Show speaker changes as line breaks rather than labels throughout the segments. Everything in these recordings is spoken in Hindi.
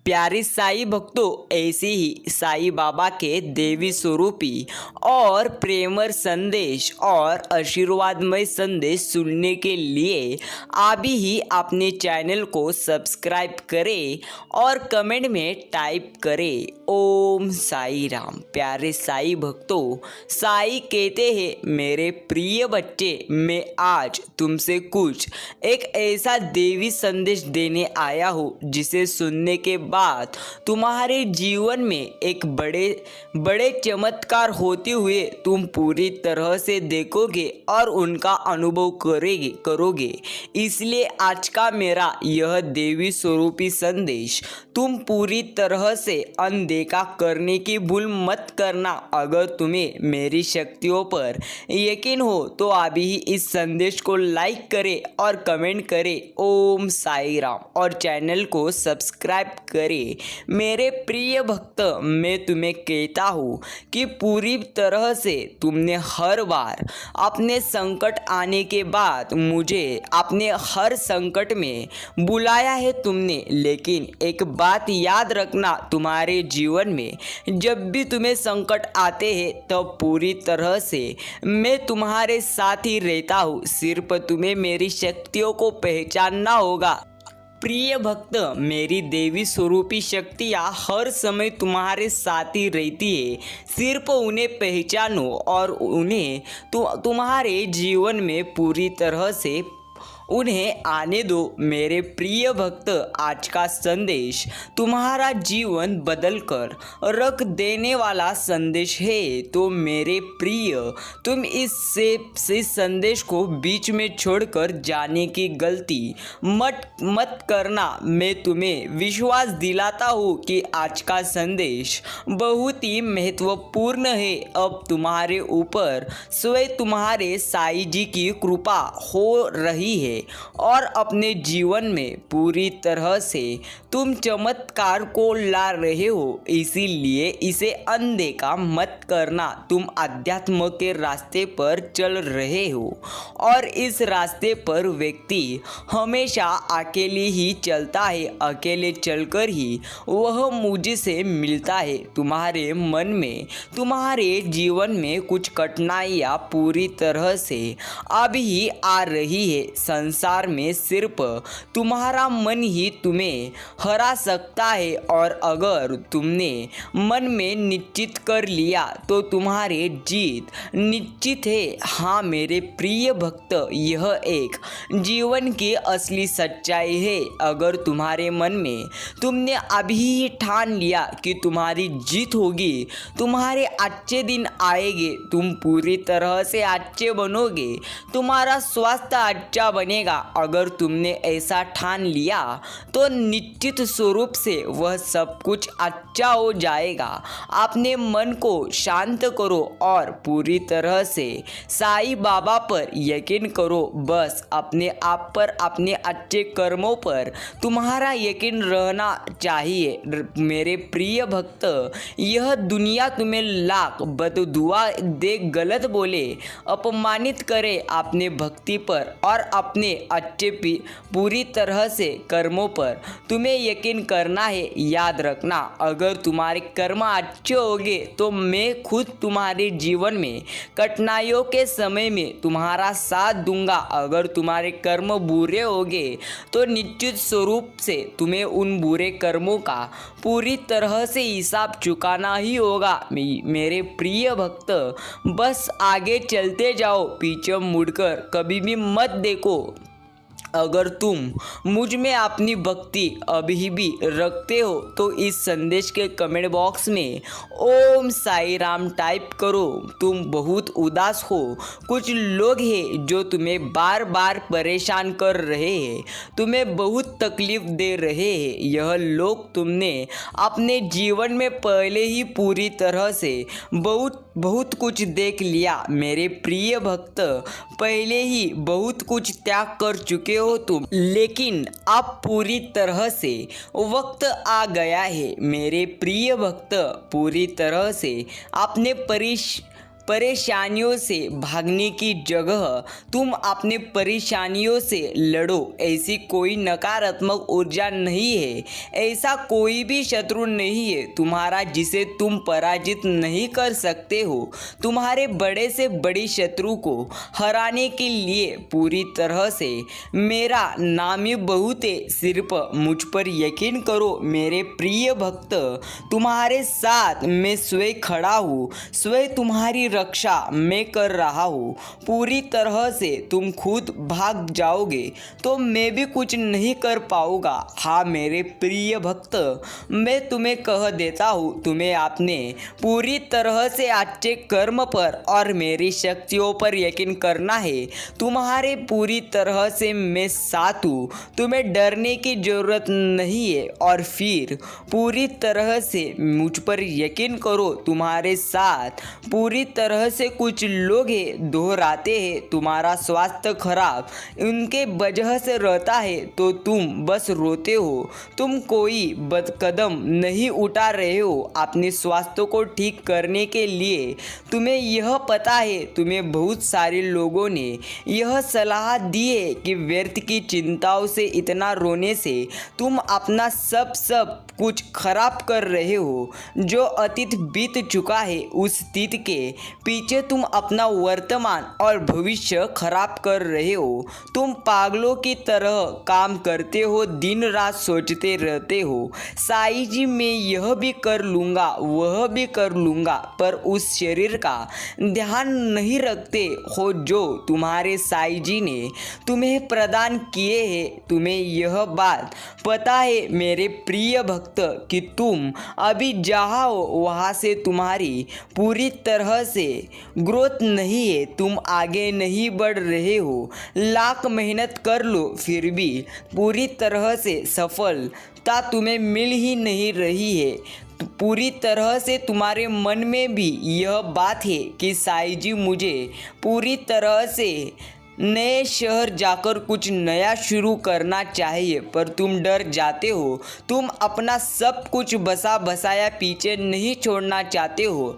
प्यारे साईं भक्तों, ऐसे ही साईं बाबा के देवी स्वरूपी और प्रेमर संदेश और आशीर्वादमय संदेश सुनने के लिए अभी ही अपने चैनल को सब्सक्राइब करें और कमेंट में टाइप करें ओम साई राम। प्यारे साईं भक्तों, साईं कहते हैं, मेरे प्रिय बच्चे, मैं आज तुमसे कुछ एक ऐसा देवी संदेश देने आया हूँ जिसे सुनने के बाद तुम्हारे जीवन में एक बड़े चमत्कार होते हुए तुम पूरी तरह से देखोगे और उनका अनुभव करोगे। इसलिए आज का मेरा यह देवी स्वरूपी संदेश तुम पूरी तरह से अनदेखा करने की भूल मत करना। अगर तुम्हें मेरी शक्तियों पर यकीन हो तो अभी ही इस संदेश को लाइक करें और कमेंट करें ओम साई राम और चैनल को सब्सक्राइब करें। मेरे प्रिय भक्त, मैं तुम्हें कहता हूँ कि पूरी तरह से तुमने हर बार अपने संकट आने के बाद मुझे अपने हर संकट में बुलाया है तुमने। लेकिन एक बात याद रखना, तुम्हारे जीवन में जब भी तुम्हें संकट आते हैं तब पूरी तरह से मैं तुम्हारे साथ ही रहता हूँ। सिर्फ तुम्हें मेरी शक्तियों को पहचानना होगा। प्रिय भक्त, मेरी देवी स्वरूपी शक्तियाँ हर समय तुम्हारे साथ ही रहती है। सिर्फ उन्हें पहचानो और उन्हें तुम्हारे जीवन में पूरी तरह से उन्हें आने दो। मेरे प्रिय भक्त, आज का संदेश तुम्हारा जीवन बदल कर रख देने वाला संदेश है। तो मेरे प्रिय, तुम इस संदेश को बीच में छोड़कर जाने की गलती मत करना। मैं तुम्हें विश्वास दिलाता हूँ कि आज का संदेश बहुत ही महत्वपूर्ण है। अब तुम्हारे ऊपर स्वयं तुम्हारे साईं जी की कृपा हो रही है और अपने जीवन में पूरी तरह से तुम चमत्कार को ला रहे हो। इसीलिए इसे अनदेखा मत करना। तुम अध्यात्म के रास्ते पर चल रहे हो और इस रास्ते पर व्यक्ति हमेशा अकेले ही चलता है। अकेले चलकर ही वह मुझसे मिलता है। तुम्हारे मन में, तुम्हारे जीवन में कुछ कठिनाइयाँ पूरी तरह से अभी ही आ रही है। संसार में सिर्फ तुम्हारा मन ही तुम्हें हरा सकता है और अगर तुमने मन में निश्चित कर लिया तो तुम्हारी जीत निश्चित है। हाँ मेरे प्रिय भक्त, यह एक जीवन की असली सच्चाई है। अगर तुम्हारे मन में तुमने अभी ही ठान लिया कि तुम्हारी जीत होगी, तुम्हारे अच्छे दिन आएंगे, तुम पूरी तरह से अच्छे बनोगे, तुम्हारा स्वास्थ्य अच्छा बनेगा। अगर तुमने ऐसा ठान लिया तो निश्चित स्वरूप से वह सब कुछ अच्छा हो जाएगा। अपने मन को शांत करो और पूरी तरह से साईं बाबा पर यकीन करो। बस अपने आप पर, अपने अच्छे कर्मों पर तुम्हारा यकीन रहना चाहिए। मेरे प्रिय भक्त, यह दुनिया तुम्हें लाख बददुआ दे, गलत बोले, अपमानित करे, अपने भक्ति पर और अपने अच्छे पूरी तरह से कर्मों पर तुम्हें यकीन करना है। याद रखना, अगर तुम्हारे कर्म अच्छे होंगे तो मैं खुद तुम्हारे जीवन में कठिनाइयों के समय में तुम्हारा साथ दूंगा। अगर तुम्हारे कर्म बुरे होंगे तो निश्चित स्वरूप से तुम्हें उन बुरे कर्मों का पूरी तरह से हिसाब चुकाना ही होगा। मेरे प्रिय भक्त, बस आगे चलते जाओ, पीछे मुड़कर कभी भी मत देखो। अगर तुम मुझ में अपनी भक्ति अभी भी रखते हो तो इस संदेश के कमेंट बॉक्स में ओम साई राम टाइप करो। तुम बहुत उदास हो, कुछ लोग हैं जो तुम्हें बार बार परेशान कर रहे हैं, तुम्हें बहुत तकलीफ दे रहे हैं। यह लोग तुमने अपने जीवन में पहले ही पूरी तरह से बहुत कुछ देख लिया। मेरे प्रिय भक्त, पहले ही बहुत कुछ त्याग कर चुके हो तुम, लेकिन अब पूरी तरह से वक्त आ गया है। मेरे प्रिय भक्त, पूरी तरह से अपने परेशानियों से भागने की जगह तुम अपने परेशानियों से लड़ो। ऐसी कोई नकारात्मक ऊर्जा नहीं है, ऐसा कोई भी शत्रु नहीं है तुम्हारा जिसे तुम पराजित नहीं कर सकते हो। तुम्हारे बड़े से बड़ी शत्रु को हराने के लिए पूरी तरह से मेरा नाम ही बहुत है, सिर्फ मुझ पर यकीन करो मेरे प्रिय भक्त। तुम्हारे साथ मैं स्वयं खड़ा हूँ, स्वयं तुम्हारी रक्षा मैं कर रहा हूँ। पूरी तरह से तुम खुद भाग जाओगे तो मैं भी कुछ नहीं कर पाऊंगा। हाँ मेरे प्रिय भक्त, मैं तुम्हें कह देता हूँ, तुम्हें अपने पूरी तरह से अच्छे कर्म पर और मेरी शक्तियों पर यकीन करना है। तुम्हारे पूरी तरह से मैं साथ हूँ, तुम्हें डरने की जरूरत नहीं है। और फिर पूरी तरह से मुझ पर यकीन करो, तुम्हारे साथ पूरी तरह से कुछ लोग हैं दोहराते हैं तुम्हारा स्वास्थ्य खराब उनके वजह से रहता है तो तुम बस रोते हो। तुम कोई कदम नहीं उठा रहे हो अपने स्वास्थ्य को ठीक करने के लिए। तुम्हें यह पता है, तुम्हें बहुत सारे लोगों ने यह सलाह दी है कि व्यर्थ की चिंताओं से इतना रोने से तुम अपना सब कुछ खराब कर रहे हो। जो अतीत बीत चुका है उस अतीत के पीछे तुम अपना वर्तमान और भविष्य खराब कर रहे हो। तुम पागलों की तरह काम करते हो, दिन रात सोचते रहते हो, साईं जी मैं यह भी कर लूँगा वह भी कर लूँगा, पर उस शरीर का ध्यान नहीं रखते हो जो तुम्हारे साईं जी ने तुम्हें प्रदान किए हैं। तुम्हें यह बात पता है मेरे प्रिय भक्त कि तुम अभी जहाँ हो वहाँ से तुम्हारी पूरी तरह से ग्रोथ नहीं है, तुम आगे नहीं बढ़ रहे हो। लाख मेहनत कर लो फिर भी पूरी तरह से सफलता तुम्हें मिल ही नहीं रही है। पूरी तरह से तुम्हारे मन में भी यह बात है कि साईं जी मुझे पूरी तरह से नए शहर जाकर कुछ नया शुरू करना चाहिए, पर तुम डर जाते हो। तुम अपना सब कुछ बसा बसाया पीछे नहीं छोड़ना चाहते हो,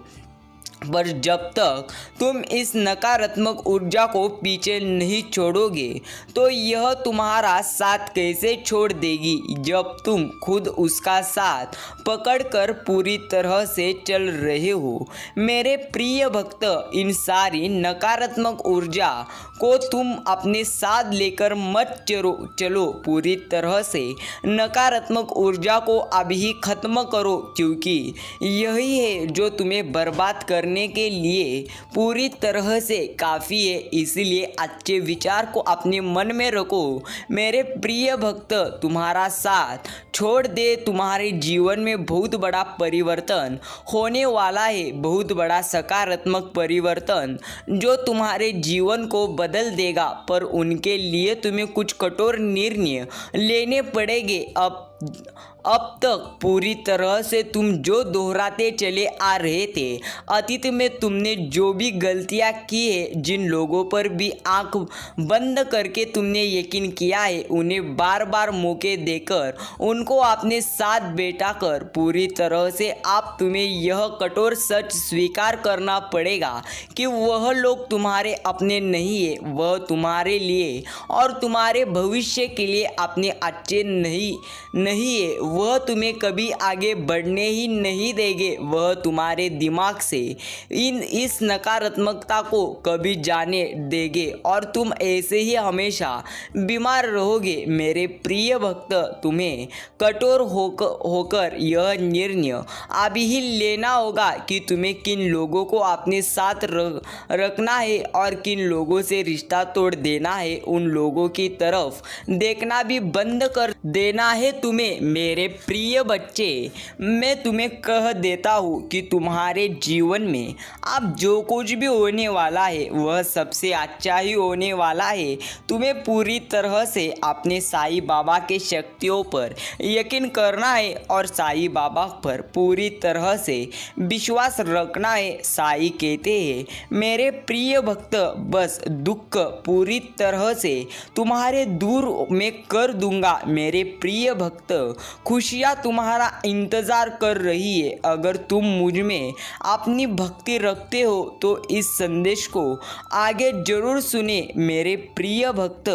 पर जब तक तुम इस नकारात्मक ऊर्जा को पीछे नहीं छोड़ोगे तो यह तुम्हारा साथ कैसे छोड़ देगी जब तुम खुद उसका साथ पकड़कर पूरी तरह से चल रहे हो। मेरे प्रिय भक्त, इन सारी नकारात्मक ऊर्जा को तुम अपने साथ लेकर मत चलो। पूरी तरह से नकारात्मक ऊर्जा को अभी खत्म करो, क्योंकि यही है जो तुम्हें बर्बाद करने के लिए पूरी तरह से काफ़ी है। इसलिए अच्छे विचार को अपने मन में रखो मेरे प्रिय भक्त। तुम्हारा साथ छोड़ दे, तुम्हारे जीवन में बहुत बड़ा परिवर्तन होने वाला है, बहुत बड़ा सकारात्मक परिवर्तन जो तुम्हारे जीवन को बदल देगा। पर उनके लिए तुम्हें कुछ कठोर निर्णय लेने पड़ेंगे। अब तक पूरी तरह से तुम जो दोहराते चले आ रहे थे, अतीत में तुमने जो भी गलतियां की है, जिन लोगों पर भी आंख बंद करके तुमने यकीन किया है, उन्हें बार बार मौके देकर उनको अपने साथ बैठाकर पूरी तरह से तुम्हें यह कठोर सच स्वीकार करना पड़ेगा कि वह लोग तुम्हारे अपने नहीं है। वह तुम्हारे लिए और तुम्हारे भविष्य के लिए अपने अच्छे नहीं है। वह तुम्हें कभी आगे बढ़ने ही नहीं देंगे। वह तुम्हारे दिमाग से इस नकारात्मकता को कभी जाने देंगे और तुम ऐसे ही हमेशा बीमार रहोगे। मेरे प्रिय भक्त, तुम्हें कठोर होकर यह निर्णय अभी ही लेना होगा कि तुम्हें किन लोगों को अपने साथ रखना है और किन लोगों से रिश्ता तोड़ देना है। उन लोगों की तरफ देखना भी बंद कर देना है तुम्हें। मेरे प्रिय बच्चे, मैं तुम्हें कह देता हूँ कि तुम्हारे जीवन में अब जो कुछ भी होने वाला है वह सबसे अच्छा ही होने वाला है। तुम्हें पूरी तरह से अपने साईं बाबा के शक्तियों पर यकीन करना है और साईं बाबा पर पूरी तरह से विश्वास रखना है। साईं कहते हैं, मेरे प्रिय भक्त, बस दुख पूरी तरह से तुम्हारे दूर मैं कर दूंगा। मेरे प्रिय भक्त, भक्त, खुशियाँ तुम्हारा इंतज़ार कर रही है। अगर तुम मुझ में अपनी भक्ति रखते हो तो इस संदेश को आगे जरूर सुने। मेरे प्रिय भक्त,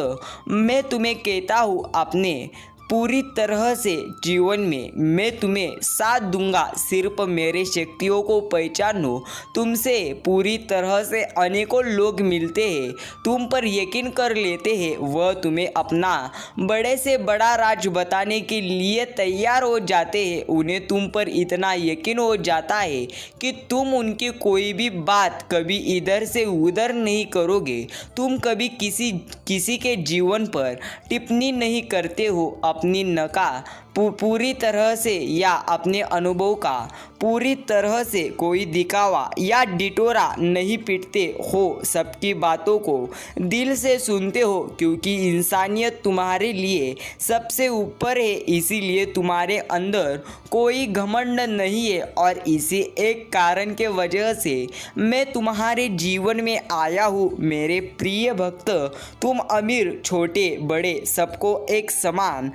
मैं तुम्हें कहता हूँ, अपने पूरी तरह से जीवन में मैं तुम्हें साथ दूंगा। सिर्फ मेरे शक्तियों को पहचानो। तुमसे पूरी तरह से अनेकों लोग मिलते हैं, तुम पर यकीन कर लेते हैं, वह तुम्हें अपना बड़े से बड़ा राज बताने के लिए तैयार हो जाते हैं। उन्हें तुम पर इतना यकीन हो जाता है कि तुम उनकी कोई भी बात कभी इधर से उधर नहीं करोगे। तुम कभी किसी के जीवन पर टिप्पणी नहीं करते हो, अपनी नका पूरी तरह से या अपने अनुभव का पूरी तरह से कोई दिखावा या डिटोरा नहीं पीटते हो। सबकी बातों को दिल से सुनते हो, क्योंकि इंसानियत तुम्हारे लिए सबसे ऊपर है। इसीलिए तुम्हारे अंदर कोई घमंड नहीं है, और इसी एक कारण के वजह से मैं तुम्हारे जीवन में आया हूँ। मेरे प्रिय भक्त, तुम अमीर छोटे बड़े सबको एक समान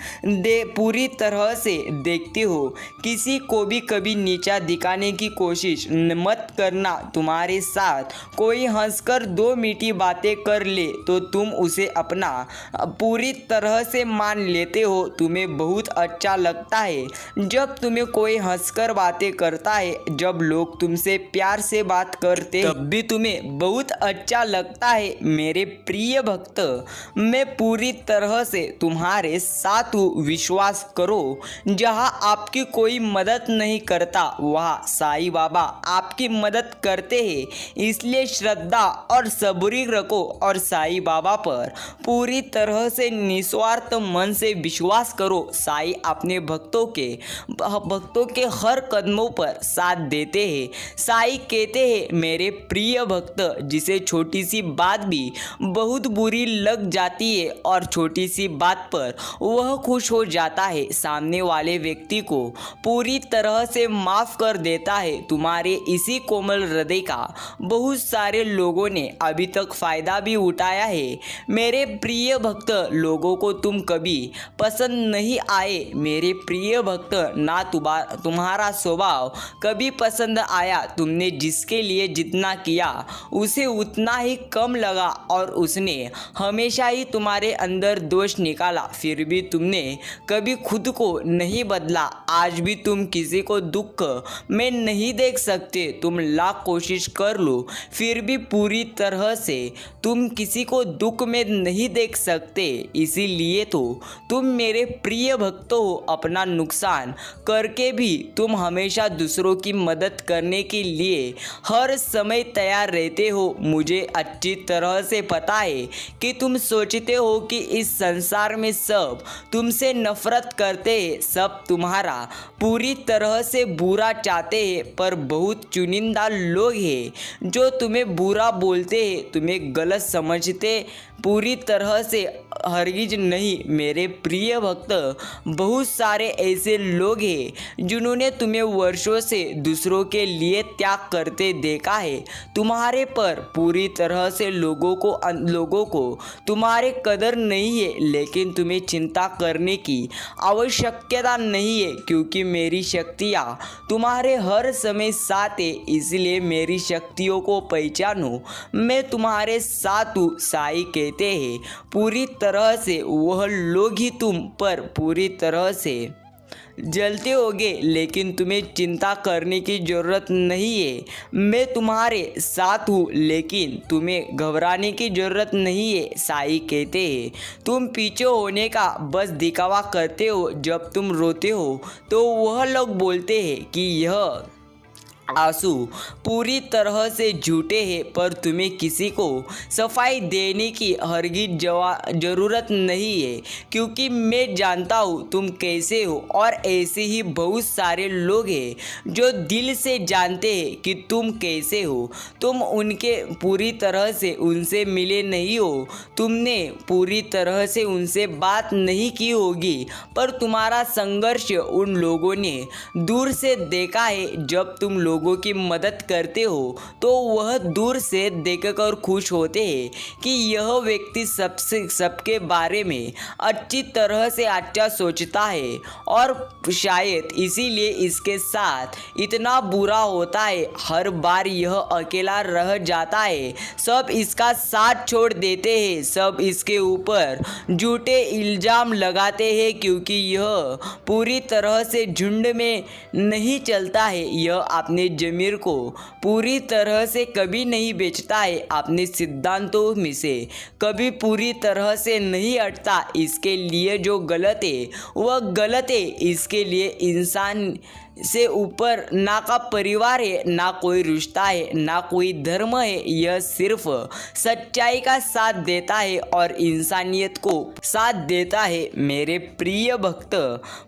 पूरी तरह से देखते हो। किसी को भी कभी नीचा दिखाने की कोशिश मत करना। तुम्हारे साथ कोई हंसकर दो मीठी बातें कर ले तो तुम उसे अपना पूरी तरह से मान लेते हो। तुम्हें बहुत अच्छा लगता है जब तुम्हें कोई हंसकर बातें करता है। जब लोग तुमसे प्यार से बात करते तब भी तुम्हें बहुत अच्छा लगता है। मेरे प्रिय भक्त, मैं पूरी तरह से तुम्हारे साथ हूँ। विश्वास करो, जहाँ आपकी कोई मदद नहीं करता वहाँ साईं बाबा आपकी मदद करते हैं। इसलिए श्रद्धा और सबूरी रखो और साईं बाबा पर पूरी तरह से निस्वार्थ मन से विश्वास करो। साईं अपने भक्तों के हर कदमों पर साथ देते हैं। साईं कहते हैं, मेरे प्रिय भक्त, जिसे छोटी सी बात भी बहुत बुरी लग जाती है और छोटी सी बात पर वह खुश हो जाता है, सामने वाले व्यक्ति को पूरी तरह से माफ़ कर देता है। तुम्हारे इसी कोमल हृदय का बहुत सारे लोगों ने अभी तक फ़ायदा भी उठाया है। मेरे प्रिय भक्त, लोगों को तुम कभी पसंद नहीं आए। मेरे प्रिय भक्त, ना तुम्हारा स्वभाव कभी पसंद आया। तुमने जिसके लिए जितना किया उसे उतना ही कम लगा और उसने हमेशा ही तुम्हारे अंदर दोष निकाला। फिर भी तुमने कभी खुद को नहीं बदला। आज भी तुम किसी को दुख में नहीं देख सकते। तुम लाख कोशिश कर लो फिर भी पूरी तरह से तुम किसी को दुख में नहीं देख सकते। इसीलिए तो तुम मेरे प्रिय भक्त हो। अपना नुकसान करके भी तुम हमेशा दूसरों की मदद करने के लिए हर समय तैयार रहते हो। मुझे अच्छी तरह से पता है कि तुम सोचते हो कि इस संसार में सब तुमसे नफरत करते हैं, सब तुम्हारा पूरी तरह से बुरा चाहते हैं, पर बहुत चुनिंदा लोग हैं जो तुम्हें बुरा बोलते हैं, तुम्हें गलत समझते, पूरी तरह से हरगिज नहीं। मेरे प्रिय भक्त, बहुत सारे ऐसे लोग हैं जिन्होंने तुम्हें वर्षों से दूसरों के लिए त्याग करते देखा है। तुम्हारे पर पूरी तरह से लोगों को तुम्हारे कदर नहीं है, लेकिन तुम्हें चिंता करने की आवश्यकता नहीं है, क्योंकि मेरी शक्तियाँ तुम्हारे हर समय साथ है। इसलिए मेरी शक्तियों को पहचानो, मैं तुम्हारे साथ हूँ। साईं कहते हैं, पूरी तरह से वह लोग ही तुम पर पूरी तरह से जलते होगे, लेकिन तुम्हें चिंता करने की ज़रूरत नहीं है। मैं तुम्हारे साथ हूँ, लेकिन तुम्हें घबराने की ज़रूरत नहीं है। साईं कहते हैं, तुम पीछे होने का बस दिखावा करते हो। जब तुम रोते हो तो वह लोग बोलते हैं कि यह आंसू पूरी तरह से झूठे हैं, पर तुम्हें किसी को सफाई देने की हरगिज ज़रूरत नहीं है, क्योंकि मैं जानता हूँ तुम कैसे हो। और ऐसे ही बहुत सारे लोग हैं जो दिल से जानते हैं कि तुम कैसे हो। तुम उनके पूरी तरह से उनसे मिले नहीं हो, तुमने पूरी तरह से उनसे बात नहीं की होगी, पर तुम्हारा संघर्ष उन लोगों ने दूर से देखा है। जब तुम लोगों की मदद करते हो तो वह दूर से देखकर खुश होते हैं कि यह व्यक्ति सबके बारे में अच्छी तरह से अच्छा सोचता है और शायद इसीलिए इसके साथ इतना बुरा होता है। हर बार यह अकेला रह जाता है, सब इसका साथ छोड़ देते हैं, सब इसके ऊपर झूठे इल्ज़ाम लगाते हैं क्योंकि यह पूरी तरह से झुंड में नहीं चलता है। यह अपने ज़मीर को पूरी तरह से कभी नहीं बेचता है, अपने सिद्धांतों में से कभी पूरी तरह से नहीं हटता। इसके लिए जो गलत है वह गलत है। इसके लिए इंसान से ऊपर ना का परिवार है, ना कोई रिश्ता है, ना कोई धर्म है। यह सिर्फ सच्चाई का साथ देता है और इंसानियत को साथ देता है। मेरे प्रिय भक्त,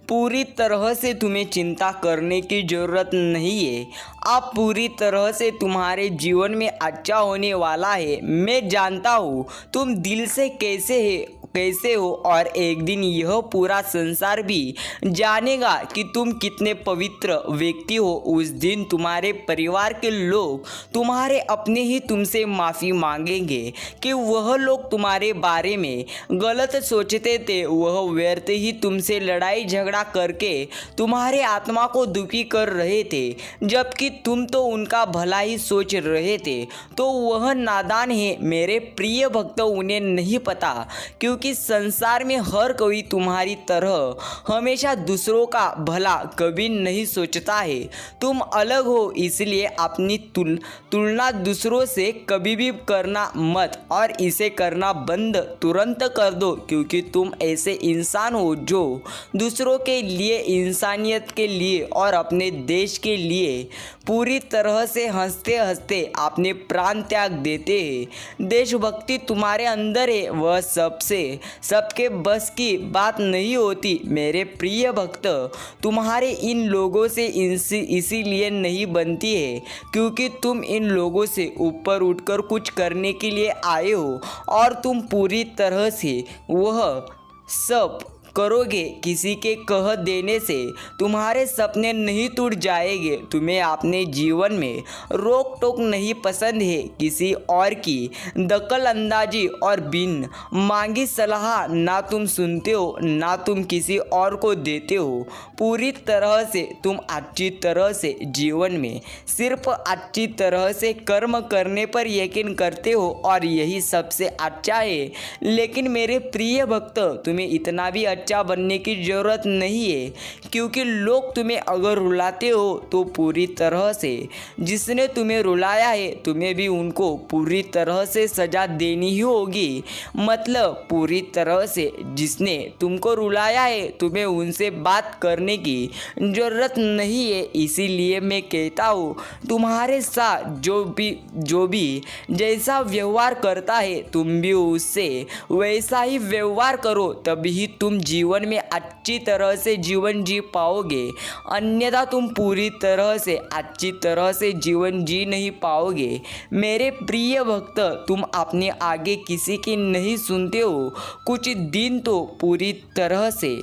पूरी तरह से तुम्हें चिंता करने की ज़रूरत नहीं है। आप पूरी तरह से तुम्हारे जीवन में अच्छा होने वाला है। मैं जानता हूँ तुम दिल से कैसे हो और एक दिन यह पूरा संसार भी जानेगा कि तुम कितने पवित्र व्यक्ति हो। उस दिन तुम्हारे परिवार के लोग, तुम्हारे अपने ही तुमसे माफ़ी मांगेंगे कि वह लोग तुम्हारे बारे में गलत सोचते थे। वह व्यर्थ ही तुमसे लड़ाई झगड़ा करके तुम्हारे आत्मा को दुखी कर रहे थे, जबकि तुम तो उनका भला ही सोच रहे थे। तो वह नादान है मेरे प्रिय भक्त, उन्हें नहीं पता क्योंकि संसार में हर कोई तुम्हारी तरह हमेशा दूसरों का भला कभी नहीं सोचता है। तुम अलग हो, इसलिए अपनी तुलना दूसरों से कभी भी करना मत और इसे करना बंद तुरंत कर दो, क्योंकि तुम ऐसे इंसान हो जो दूसरों के लिए, इंसानियत के लिए और अपने देश के लिए पूरी तरह से हंसते हंसते अपने प्राण त्याग देते हैं। देशभक्ति तुम्हारे अंदर है, वह सबके बस की बात नहीं होती। मेरे प्रिय भक्त, तुम्हारे इन लोगों से इसीलिए नहीं बनती है क्योंकि तुम इन लोगों से ऊपर उठकर कुछ करने के लिए आए हो और तुम पूरी तरह से वह सब करोगे। किसी के कह देने से तुम्हारे सपने नहीं टूट जाएंगे। तुम्हें अपने जीवन में रोक टोक नहीं पसंद है, किसी और की दखल अंदाजी और बिन मांगी सलाह ना तुम सुनते हो, ना तुम किसी और को देते हो। पूरी तरह से तुम अच्छी तरह से जीवन में सिर्फ अच्छी तरह से कर्म करने पर यकीन करते हो और यही सबसे अच्छा है। लेकिन मेरे प्रिय भक्त, तुम्हें इतना भी अच्छा बनने की ज़रूरत नहीं है, क्योंकि लोग तुम्हें अगर रुलाते हो तो पूरी तरह से जिसने तुम्हें रुलाया है तुम्हें भी उनको पूरी तरह से सज़ा देनी ही होगी। मतलब पूरी तरह से जिसने तुमको रुलाया है तुम्हें उनसे बात करने की ज़रूरत नहीं है। इसीलिए मैं कहता हूँ तुम्हारे साथ जो भी जैसा व्यवहार करता है तुम भी उससे वैसा ही व्यवहार करो, तभी तुम जीवन में अच्छी तरह से जीवन जी पाओगे। अन्यथा तुम पूरी तरह से अच्छी तरह से जीवन जी नहीं पाओगे। मेरे प्रिय भक्त, तुम अपने आगे किसी की नहीं सुनते हो। कुछ दिन तो पूरी तरह से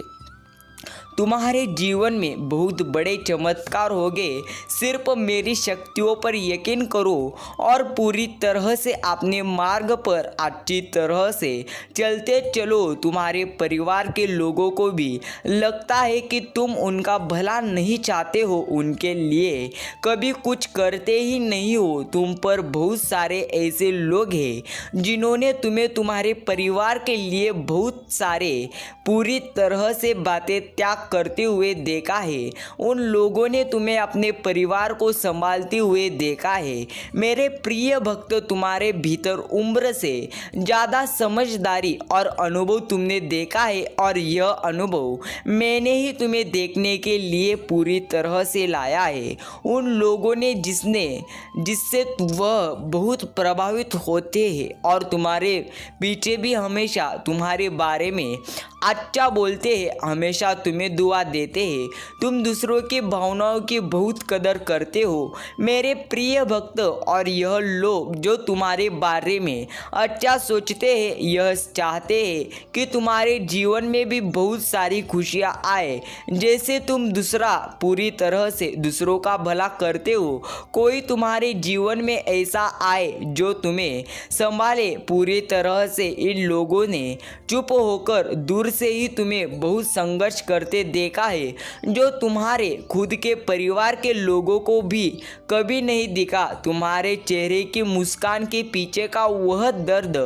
तुम्हारे जीवन में बहुत बड़े चमत्कार होंगे। सिर्फ मेरी शक्तियों पर यकीन करो और पूरी तरह से अपने मार्ग पर अच्छी तरह से चलते चलो। तुम्हारे परिवार के लोगों को भी लगता है कि तुम उनका भला नहीं चाहते हो, उनके लिए कभी कुछ करते ही नहीं हो। तुम पर बहुत सारे ऐसे लोग हैं जिन्होंने तुम्हें तुम्हारे परिवार के लिए बहुत सारे पूरी तरह से बातें त्याग करते हुए देखा है। उन लोगों ने तुम्हें अपने परिवार को संभालते हुए देखा है। मेरे प्रिय भक्त, तुम्हारे भीतर उम्र से ज़्यादा समझदारी और अनुभव तुमने देखा है और यह अनुभव मैंने ही तुम्हें देखने के लिए पूरी तरह से लाया है। उन लोगों ने जिससे वह बहुत प्रभावित होते हैं और तुम्हारे पीछे भी हमेशा तुम्हारे बारे में अच्छा बोलते हैं, हमेशा तुम्हें तुम्हें दुआ देते हैं। तुम दूसरों की भावनाओं की बहुत कदर करते हो मेरे प्रिय भक्त, और यह लोग जो तुम्हारे बारे में अच्छा सोचते हैं यह चाहते हैं कि तुम्हारे जीवन में भी बहुत सारी खुशियाँ आए। जैसे तुम दूसरा पूरी तरह से दूसरों का भला करते हो, कोई तुम्हारे जीवन में ऐसा आए जो तुम्हें संभाले पूरी तरह से। इन लोगों ने चुप होकर दूर से ही तुम्हें बहुत संघर्ष करते देखा है, जो तुम्हारे खुद के परिवार के लोगों को भी कभी नहीं दिखा। तुम्हारे चेहरे की मुस्कान के पीछे का वह दर्द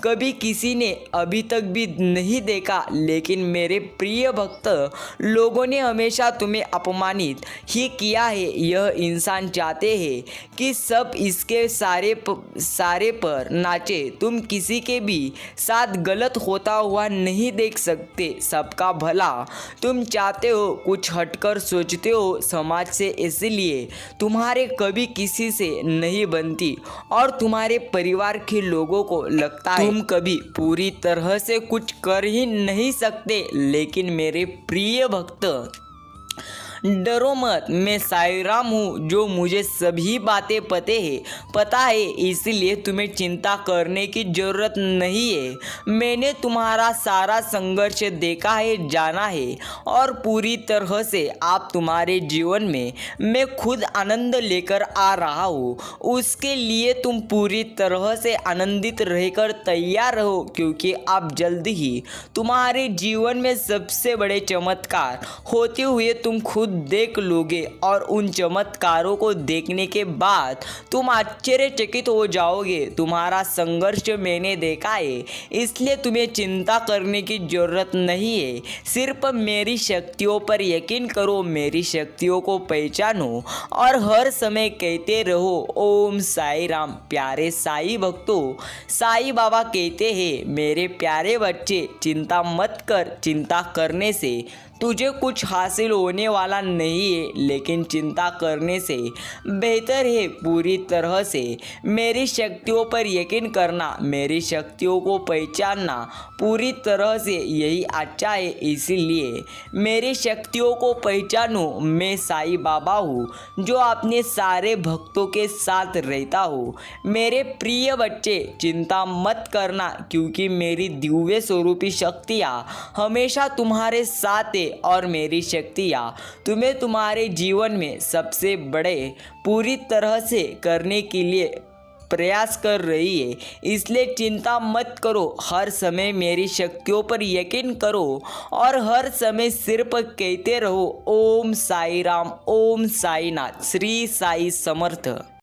कभी किसी ने अभी तक भी नहीं देखा। लेकिन मेरे प्रिय भक्त, लोगों ने हमेशा तुम्हें अपमानित ही किया है। यह इंसान चाहते हैं कि सब इसके सारे पर नाचे। तुम किसी के भी साथ गलत होता हुआ नहीं देख सकते। सबका भला तुम चाहते हो, कुछ हटकर सोचते हो समाज से, इसलिए तुम्हारे कभी किसी से नहीं बनती और तुम्हारे परिवार के लोगों को लगता है तुम कभी पूरी तरह से कुछ कर ही नहीं सकते। लेकिन मेरे प्रिय भक्त, डरो मत, मैं साईं राम हूँ जो मुझे सभी बातें पता है, इसलिए तुम्हें चिंता करने की ज़रूरत नहीं है। मैंने तुम्हारा सारा संघर्ष देखा है, जाना है, और पूरी तरह से आप तुम्हारे जीवन में मैं खुद आनंद लेकर आ रहा हूँ। उसके लिए तुम पूरी तरह से आनंदित रहकर तैयार रहो, क्योंकि आप जल्द ही तुम्हारे जीवन में सबसे बड़े चमत्कार होते हुए तुम खुद देख लोगे, और उन चमत्कारों को देखने के बाद तुम आश्चर्यचकित हो जाओगे। तुम्हारा संघर्ष मैंने देखा है, इसलिए तुम्हें चिंता करने की जरूरत नहीं है। सिर्फ मेरी शक्तियों पर यकीन करो, मेरी शक्तियों को पहचानो और हर समय कहते रहो ओम साई राम। प्यारे साई भक्तों, साई बाबा कहते हैं मेरे प्यारे बच्चे, चिंता मत कर। चिंता करने से तुझे कुछ हासिल होने वाला नहीं है, लेकिन चिंता करने से बेहतर है पूरी तरह से मेरी शक्तियों पर यकीन करना, मेरी शक्तियों को पहचानना पूरी तरह से, यही अच्छा है। इसीलिए मेरी शक्तियों को पहचानो। मैं साई बाबा हूँ जो अपने सारे भक्तों के साथ रहता हूँ। मेरे प्रिय बच्चे, चिंता मत करना, क्योंकि मेरी दिव्य स्वरूपी शक्तियाँ हमेशा तुम्हारे साथ है, और मेरी शक्तियाँ तुम्हें तुम्हारे जीवन में सबसे बड़े पूरी तरह से करने के लिए प्रयास कर रही है। इसलिए चिंता मत करो, हर समय मेरी शक्तियों पर यकीन करो और हर समय सिर्फ कहते रहो ओम साई राम, ओम साई नाथ, श्री साई समर्थ।